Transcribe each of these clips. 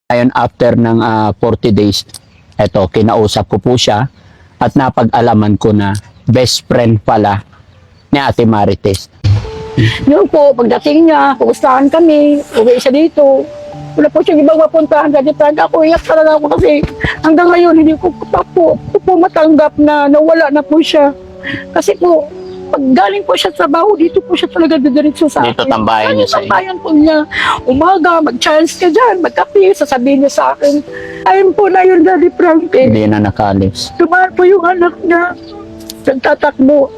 Ngayon, after ng 40 days, eto, kinausap ko po siya at napag-alaman ko na best friend pala ni Ate Marites. Yun po, pagdating niya, pugustahan kami, uwi siya dito. Wala po siyang ibang mapuntahan, kasi talaga ako, iyak talaga ako kasi hanggang ngayon hindi ko po matanggap na nawala na po siya. Kasi po, pag galing po siya sa trabaho, dito po siya talaga didiretso sa akin. Dito tambayan niya sa iyo. Tambayan po niya. Umaga, mag-chance ka dyan, magkape, sasabihin niya sa akin. Ayun po na yun, Daddy Frankie. Hindi na nakalis. Dumaan po yung anak niya, nagtatakbo.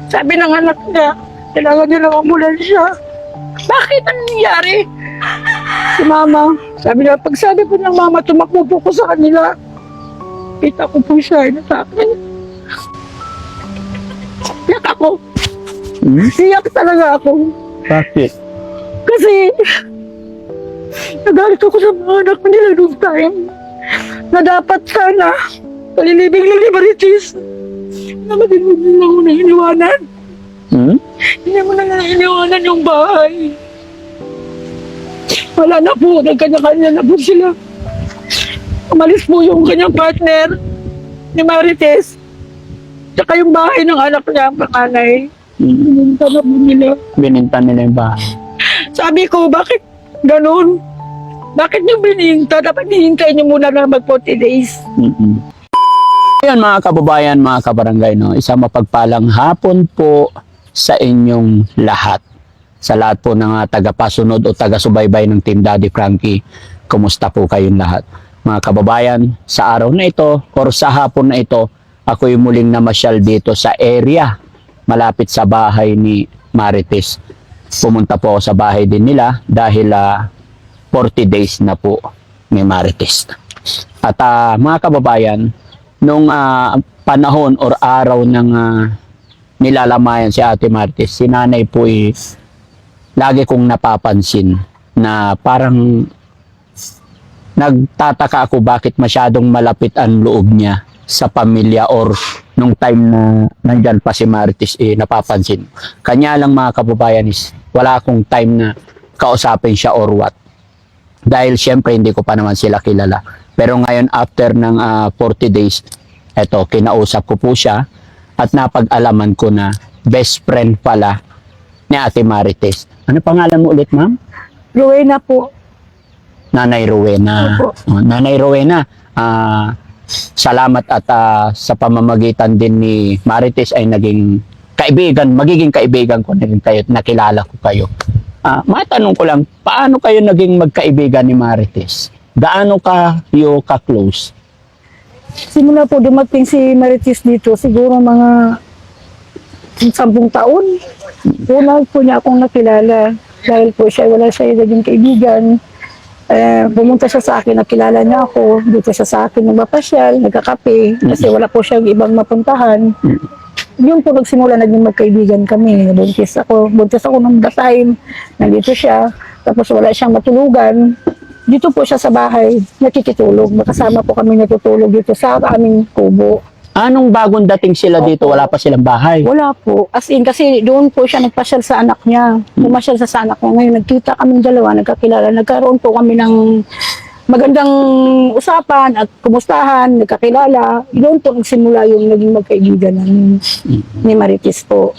Sabi ng anak niya, kailangan niya ng ambulansya. Bakit? Ano nangyari? Si mama, sabi niya, pag sabi po ng mama, tumakbo po ko sa kanila. Kita ko po siya, ina sa akin. Iyak ako. Iyak talaga ako. Bakit? Kasi, nagalit ako sa mga anak nila noong time. Na dapat sana, palilibing lang ni Marites. Naman din mo lang mo na iniwanan. Hindi mo na iniwanan yung bahay. Wala na po, nagkanya-kanya na po sila. Umalis po yung kanyang partner ni Marites. Tsaka yung bahay ng anak niya, ang panganay. Bininta na po nila. Bininta nila yung bahay. Sabi ko, bakit ganun? Bakit niyo bininta? Dapat hihintay niyo muna na mag-40 days. Ayan mga kababayan, mga kabarangay, no? Isang mapagpalang hapon po sa inyong lahat. Sa lahat po ng tagapasunod o taga-subaybay ng Team Daddy Frankie, kumusta po kayong lahat? Mga kababayan, sa araw na ito or sa hapon na ito, ako'y muling namasyal dito sa area malapit sa bahay ni Marites. Pumunta po ako sa bahay din nila dahil 40 days na po ni Marites. At mga kababayan, nung panahon or araw ng nilalamayan si Ate Marites, si nanay po lagi kong napapansin na parang nagtataka ako bakit masyadong malapit ang loob niya sa pamilya or nung time na nandyan pa si Marites, napapansin. Kanya lang mga kababayan wala akong time na kausapin siya or what. Dahil syempre hindi ko pa naman sila kilala. Pero ngayon after ng 40 days, eto, kinausap ko po siya at napag-alaman ko na best friend pala ni Ate Marites. Ano pangalan mo ulit, ma'am? Rowena po. Nanay Rowena. Opo. Nanay Rowena, salamat at sa pamamagitan din ni Marites ay naging kaibigan, magiging kaibigan ko na rin kayo, nakilala ko kayo. Matanong ko lang, paano kayo naging magkaibigan ni Marites? Gaano kayo ka-close? Simula po dumating si Marites dito, siguro mga 10 taon. Una po niya akong nakilala dahil po wala siya naging kaibigan. Pumunta siya sa akin, nakilala niya ako, dito siya sa akin nagpapasyal, nagkakape, kasi wala po siyang ibang mapuntahan. Yun po nagsimula, naging magkaibigan kami. Buntis ako nung that time, nandito siya, tapos wala siyang matulugan. Dito po siya sa bahay, nakikitulog, makasama po kami natutulog dito sa aming kubo. Anong bagong dating sila dito, wala pa silang bahay? Wala po. As in, kasi doon po siya nagpasyal sa anak niya. Pumasyal sa anak niya. Ngayon, nagkita kaming dalawa, nagkakilala. Nagkaroon po kami ng magandang usapan at kumustahan, nagkakilala. Doon po nagsimula yung naging magkaibigan ni Marites po.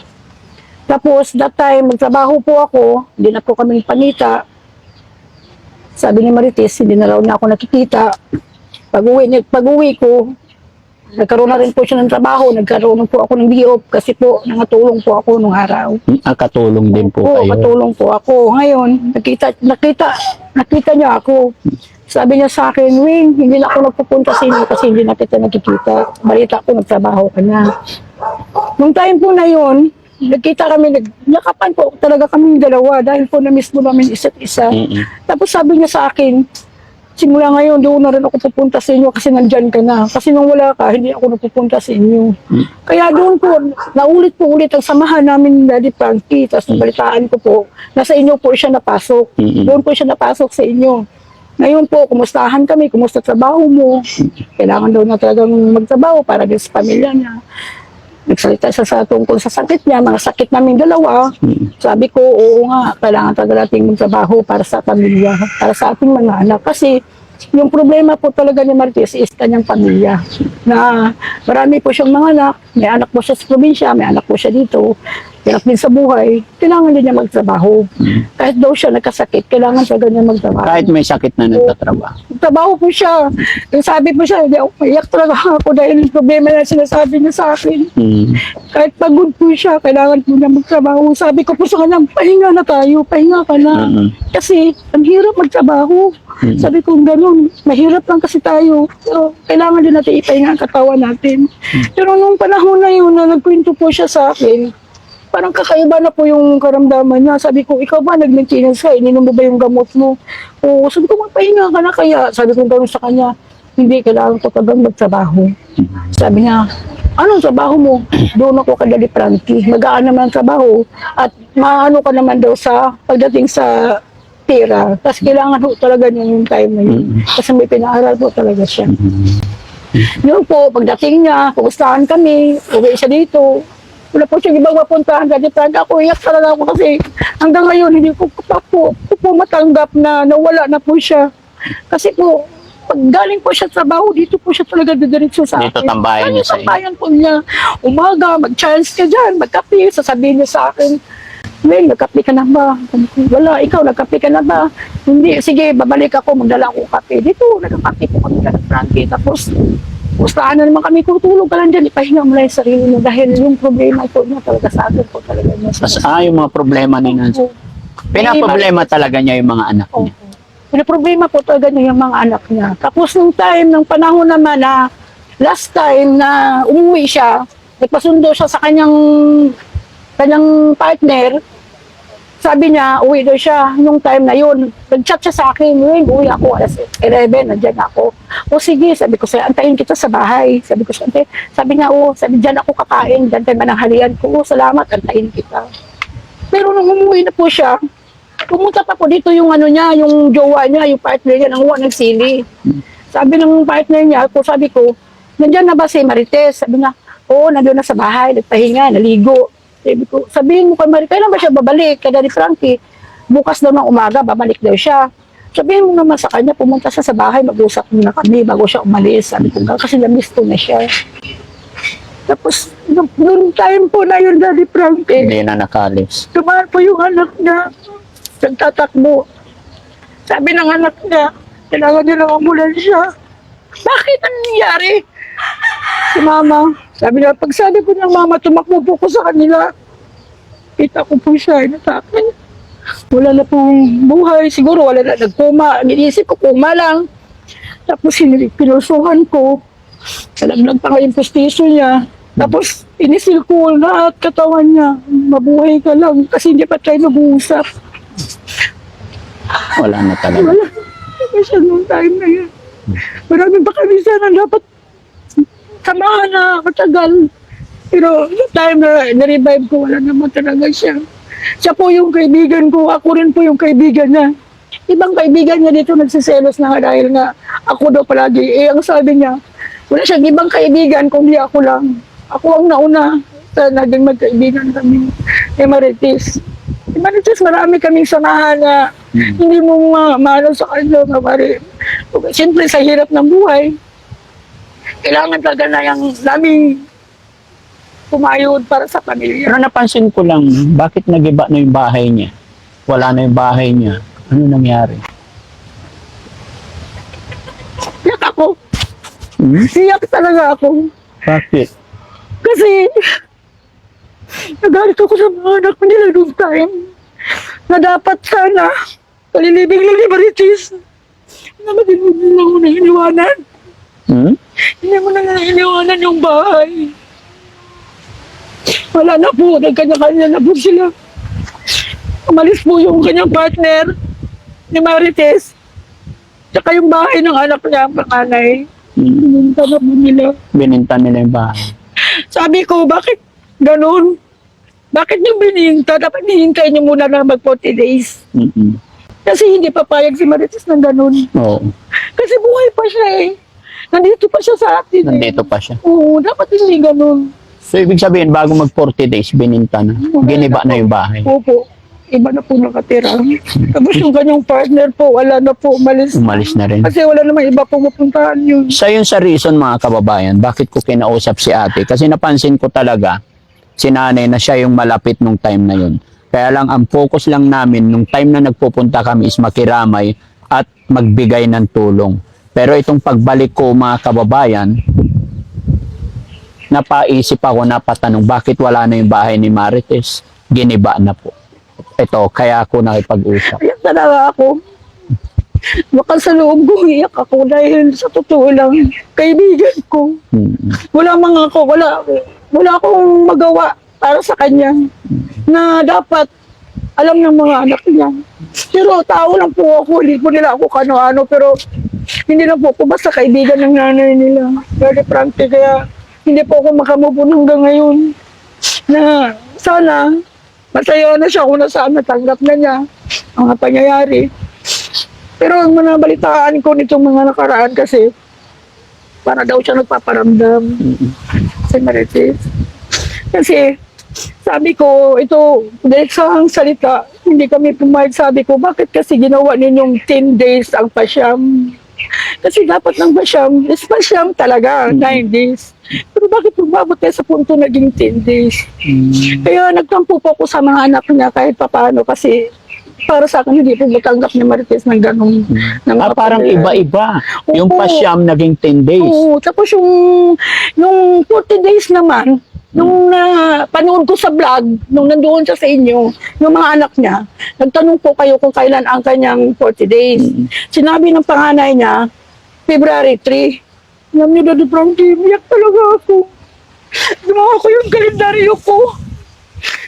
Tapos, that time, magtrabaho po ako. Hindi na po kami panita. Sabi ni Marites, hindi na raw niya ako nakikita. Pag-uwi ko, nagkaroon na rin po siya ng trabaho, nagkaroon po ako ng biop kasi po nangatulong po ako nung araw. Katulong din po kayo. Katulong po ako. Ngayon, nakita niya ako. Sabi niya sa akin, Wing, hindi na ako nagpupunta sa inyo kasi hindi na kita nakikita. Balita ko, nagtrabaho ka na. Nung time po na yun, nagkita kami, nagyakapan po talaga kami dalawa dahil po na-miss mo namin isa't isa. Tapos sabi niya sa akin, simula ngayon, doon na rin ako pupunta sa inyo kasi nandyan ka na. Kasi nung wala ka, hindi ako napupunta sa inyo. Kaya doon po, naulit po ulit ang samahan namin ni Daddy Frankie. Tapos nabalitaan ko po, nasa inyo po siya napasok. Doon po siya napasok sa inyo. Ngayon po, kumustahan kami, kumusta trabaho mo. Kailangan daw na talagang magtrabaho para din sa pamilya niya. Nagsalita siya sa tungkol sa sakit niya, mga sakit namin dalawa. Sabi ko, oo nga, kailangan talaga natin magtrabaho para sa pamilya, para sa ating mga anak. Kasi Yung problema po talaga ni Marites is kanyang pamilya. Na marami po siyang mga anak, may anak po siya sa probinsya, may anak po siya dito, hirap din sa buhay, kailangan din niya magtrabaho. Kahit daw siya nagkasakit, kailangan talaga niya magtrabaho. Kahit may sakit na nagtatrabaho. Trabaho po siya. Yung sabi po siya, hindi ako maiyak talaga ako dahil yung problema na sinasabi niya sa akin. Mm. Kahit pagod po siya, kailangan po niya magtrabaho. Sabi ko po sa kanya, pahinga na tayo, pahinga ka na. Mm-mm. Kasi ang hirap magtrabaho. Mm. Sabi ko, ganun, mahirap lang kasi tayo. So, kailangan din natin ipahinga ang katawan natin. Pero nung panahon na yun, na nagkwento po siya sa akin, parang kakaiba na po yung karamdaman niya. Sabi ko, ikaw ba nag-maintenance ka? Ininom mo ba yung gamot mo? O, sabi ko, magpahinga ka na kaya. Sabi ko gano'n sa kanya, hindi, kailangan ko talagang magtrabaho. Sabi niya, anong trabaho mo? Doon ako kadali Frankie. Magaan naman ang trabaho. At maano ka naman daw sa pagdating sa pera. Kasi kailangan po talaga niya yung time na yun. Kasi may pinaaral po talaga siya. Yun po, pagdating niya, pugustahan kami, uwi siya dito. Wala po siyang ibang mapuntahan. Kasi ako, iyak talaga ako kasi hanggang ngayon, hindi ko po matanggap na nawala na po siya. Kasi po, pag galing po siya sa trabaho, dito po siya talaga didiretso sa akin. Dito tambayan niya sa iyo. Tambayan po niya. Umaga, mag-chance ka dyan, magkape, sasabihin niya sa akin, Well, nagkape ka na ba? Wala, ikaw, nagkape ka na ba? Hindi, sige, babalik ako, magdala akong kape. Dito, nagkape po kami ka ng Frankie. Tapos, pustahan na naman kami, tutulog ka lang dyan, ipahinga mo lang yung sarili mo dahil yung problema po niya talaga sa akin po talaga niya. Yung mga problema ni Nancy. Pinaproblema talaga niya yung mga anak niya. Pinaproblema po talaga niya yung mga anak niya. Tapos nung time, nung panahon naman na last time na umuwi siya, nagpasundo siya sa kanyang partner, sabi niya, uwi daw siya nung time na yun. Nag-chat siya sa akin, uwi ako, alas 11, nandiyan ako. O sige, sabi ko, antayin kita sa bahay. Sabi ko, sabi niya, sabi, dyan ako kakain, dyan tayo mananghalian ko. Salamat, antayin kita. Pero nung umuwi na po siya, pumunta pa po dito yung ano niya, yung jowa niya, yung partner niya, nanguha ng sili. Sabi ng partner niya, sabi ko, nandiyan na ba si Marites? Sabi niya, nandiyan na sa bahay, nagpahinga, naligo. Sabi ko, sabihin mo kay Marites, kailan ba siya babalik? Kaya ni Frankie, bukas daw ng umaga, babalik daw siya. Sabihin mo naman sa kanya, pumunta siya sa bahay, mag-usap muna kami bago siya umalis. Sabi ko, kasi namisto na siya. Tapos, noong time po na yun, Daddy Frankie, Hindi na nakalis. tumaan po yung anak niya, nagtatakbo. Sabi ng anak niya, kailangan niya ng ambulansya. Bakit ang nangyari? Si Mama, sabi niya, pag sabi ko ng Mama, tumakbo po ko sa kanila. Kita ko po siya, inatakot. Wala na pong buhay, siguro wala na, nagkoma. Iniisip ko, kuma lang. Tapos pinusuhan ko. Nalaglag pa nga yung pustiso niya. Tapos inisil ko lahat katawan niya. Mabuhay ka lang kasi hindi pa tayo nag-uusap. Wala na talaga. Wala. Kasi nung time na yun. Maraming pa kami sana dapat samahan na katagal. Pero yung time na na-revive ko, wala naman talaga siya. Siya po yung kaibigan ko, ako rin po yung kaibigan niya. Ibang kaibigan niya dito nagsiselos na nga dahil nga ako daw palagi. Ang sabi niya, wala siyang ibang kaibigan kundi ako lang. Ako ang nauna sa naging magkaibigan kami ni Marites. Si Marites, marami kaming samahan na hindi mo maano sa kanya. Siyempre sa hirap ng buhay, kailangan talaga na yung daming pumayod para sa pamilya. Pero napansin ko lang, bakit nagiba na yung bahay niya? Wala na yung bahay niya. Ano nangyari? Iyak ako. Hmm? Iyak talaga ako. Bakit? Kasi nagalit ako sa mga anak ko nila noong time na dapat sana palilibing lang ni Marites. Hindi mo nila ako na iniwanan. Hmm? Hindi mo na iniwanan yung bahay. Wala na po, nagkanya-kanya na po sila. Umalis po yung kanyang partner ni Marites. Tsaka yung bahay ng anak niya, ang panganay. Bininta na po nila. Bininta nila yung bahay. Sabi ko, bakit ganun? Bakit yung bininta? Dapat hinihintay niyo muna na mag-40 days. Mm-mm. Kasi hindi papayag si Marites ng ganun. Oo. Kasi buhay pa siya eh. Nandito pa siya sa atin eh. Nandito pa siya. Oo, dapat hindi ganun. So, ibig sabihin, bago mag 40 days, bininta na. Giniba na yung bahay. Opo. iba na po nakatira. Tapos yung kanyang partner po, wala na po, umalis. Umalis na rin. Kasi wala naman iba pong mapuntahan yun. Sa yun sa reason mga kababayan, bakit ko kinausap si ate? Kasi napansin ko talaga, si nanay na siya yung malapit nung time na yun. Kaya lang ang focus lang namin nung time na nagpupunta kami is makiramay at magbigay ng tulong. Pero itong pagbalik ko mga kababayan, napaisip ako, napatanong, bakit wala na yung bahay ni Marites? Giniba na po. Ito, kaya ako nakipag-usap. Kaya talaga ako. Baka sa loob ko, iyak ako dahil sa totoo lang, kaibigan ko. Wala akong magawa para sa kanya na dapat alam ng mga anak niya. Pero tao lang po ako, hindi po nila ako kano-ano, pero hindi na po ako basta kaibigan ng nanay nila. Very frankly, kaya hindi po ako makamove on hanggang ngayon. Na sana, masaya na siya kung nasaan natanggap na niya ang mga pangyayari. Pero ang manabalitaan ko nitong mga nakaraan kasi para daw siya nagpaparamdam si Marites. Kasi sabi ko, ito, dahil sa salita, hindi kami pumayag. Sabi ko, bakit kasi ginawa ninyong 10 days ang pasyam? Kasi dapat ng pasyam, is pasyam talaga, 9 days. Pero bakit umabot tayo sa punto naging 10 days? Kaya nagtampo po ako sa mga anak niya kahit papaano kasi para sa akin hindi po matanggap ni Marites ng ganun. Parang iba-iba. Yung Opo. pasyam naging 10 days. Oo, tapos yung 40 days naman, nung panood ko sa vlog, nung nandoon siya sa inyo, yung mga anak niya, nagtanong po kayo kung kailan ang kanyang 40 days. Sinabi ng panganay niya, February 3. Alam niyo, Daddy Frankie, umiyak talaga ako. Gumawa ko yung kalendaryo ko.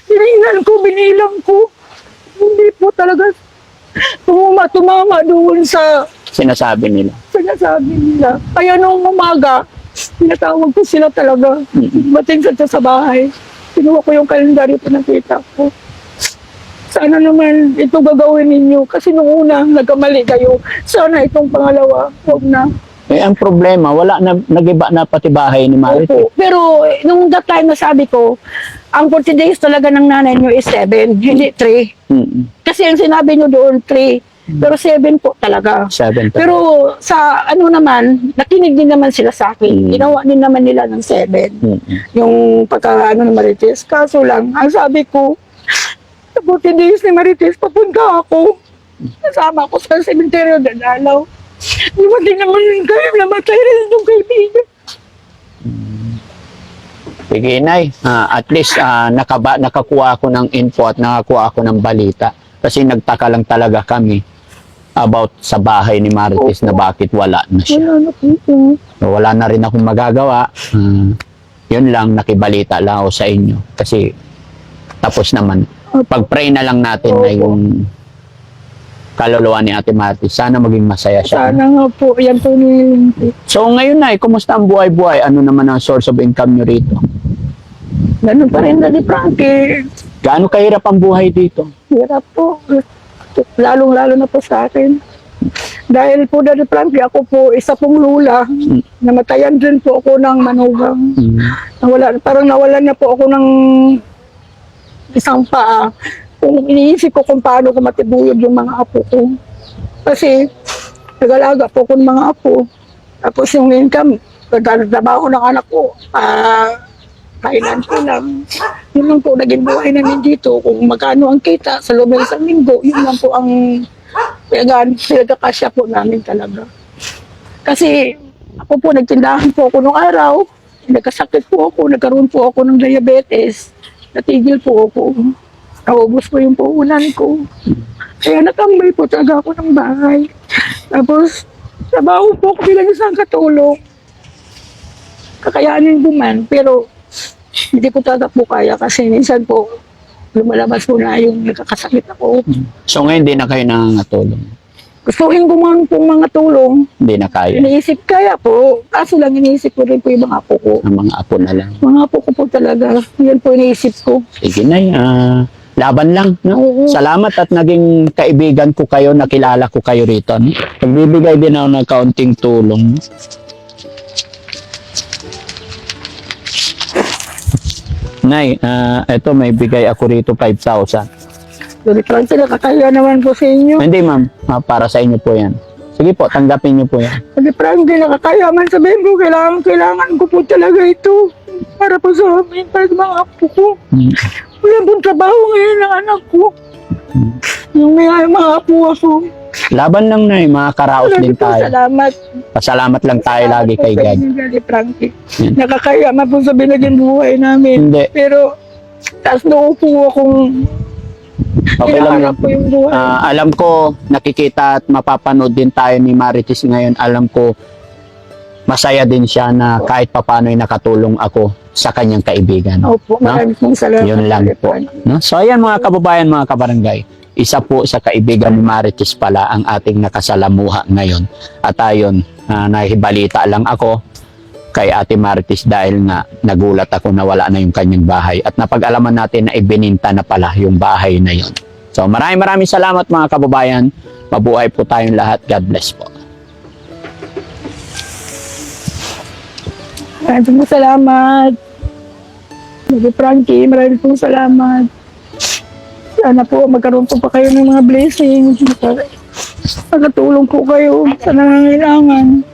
Tinignan ko, binilang ko. Hindi po talaga tumama doon sa Sinasabi nila. sinasabi nila. Kaya nung umaga, tinatawag ko sila talaga. Bating sa bahay. Kinuha ko yung kalendaryo, pinakita ko. Sana naman ito gagawin ninyo. Kasi nung una, nagkamali kayo. Sana itong pangalawa, huwag na. Ang problema, wala na, nagiba na pati bahay ni Marites. Opo. Pero nung that time na sabi ko, ang 40 days talaga ng nanay nyo is 7, hindi 3. Kasi ang sinabi nyo doon, 3. Pero 7 po talaga. 7. Pero sa ano naman, nakinig din naman sila sa akin. Ginawa din naman nila ng 7. Yung pagka-ano ni Marites. Kaso lang, ang sabi ko, sa 40 days ni Marites, papunta ako. Kasama ako sa sementeryo Dadalaw. Dumating naman yung kayo, namatay rin itong kaibigan. Sige, Nay. At least nakakuha ako ng info at nakakuha ako ng balita. Kasi nagtaka lang talaga kami about sa bahay ni Marites na bakit wala na siya. Wala na po. Wala na rin akong magagawa. Yun lang, nakibalita lang ako sa inyo. Kasi tapos naman. Pag-pray na lang natin na yung kaluluwa ni Ate Marites. Sana maging masaya siya. Sana nga po, yan po nilang po. So ngayon, Nay, kumusta ang buhay-buhay? Ano naman ang source of income nyo rito? Ganun pa rin, Daddy Frankie. Gaano kahirap ang buhay dito? Hirap po. Lalong-lalo na po sa akin. Dahil po, Daddy Frankie, ako po isa pong lula. Namatayan din po ako ng manugang. Parang nawalan na po ako ng isang paa. Kung iniisip ko kung paano ko matibuyod yung mga apo ko. Kasi nag-alaga po ko ng mga apo. Tapos yung income, trabaho ng anak ko, kailan ko lang. Yun lang po, naging buhay namin dito. Kung magkano ang kita sa loob ng isang linggo, yun lang po ang pinagkakasya po namin talaga. Kasi ako po, nagtindahan po ako nung araw. Nagkasakit po ako, nagkaroon po ako ng diabetes. Natigil po ako. Naubos ko yung puhunan ko. Kaya natambay po talaga ako ng bahay. Tapos, trabaho po ako bilang isang katulong. Kakayanin ko man, pero hindi ko talaga po kaya kasi minsan po lumalabas po na yung nagkakasakit ako. So ngayon, hindi na kayo nangangatulong? Gustuhin ko man po mga tulong. Hindi na kaya? Iniisip kaya po. Kaso lang iniisip ko rin po yung mga apo ko. Ang mga apo na lang. Mga apo ko po talaga. Yan po iniisip ko. Sige, Nay. Laban lang. No? Oo. Salamat at naging kaibigan ko kayo, nakilala ko kayo rito. No? Nagbibigay din ako ng kaunting tulong. Nay, eto may bigay ako rito 5,000. Dali Frankie, nakakaya naman po sa inyo. Hindi ma'am, para sa inyo po yan. Sige po, tanggapin niyo po yan. Dali Frankie, nakakaya man sabihin ko, kailangan ko po talaga ito. Para po sa amin, para sa mga apo ko. Hmm. Wala pong trabaho ngayon ng anak ko. Yung mga apo ako. Laban lang na mga karaos din tayo. Salamat. Pasalamat lang tayo lagi kay God. Dali Frankie. Yan. Nakakaya man po sa binaging buhay namin. Hindi. Pero, taas loob po akong Okay lang hinahanap yun. po yung buhay. Alam ko, nakikita at mapapanood din tayo ni Marites ngayon. Alam ko, masaya din siya na kahit papano'y nakatulong ako sa kanyang kaibigan. Opo, no? maraming pong salamat. Yun lang Dali po. Frankie. No? So ayan mga kababayan, mga kabarangay. Isa po sa kaibigan ni Marites pala ang ating nakasalamuha ngayon. At ayon, nahibalita lang ako kay Ate Marites dahil nga nagulat ako na wala na yung kanyang bahay. At napag-alaman natin na ibininta na pala yung bahay na yon. So maraming salamat mga kababayan. Mabuhay po tayong lahat. God bless po. Maraming pong salamat. Dali Frankie, maraming pong salamat. Sana po magkaroon po pa kayo ng mga blessings. Magkatulong po kayo sa nangangailangan.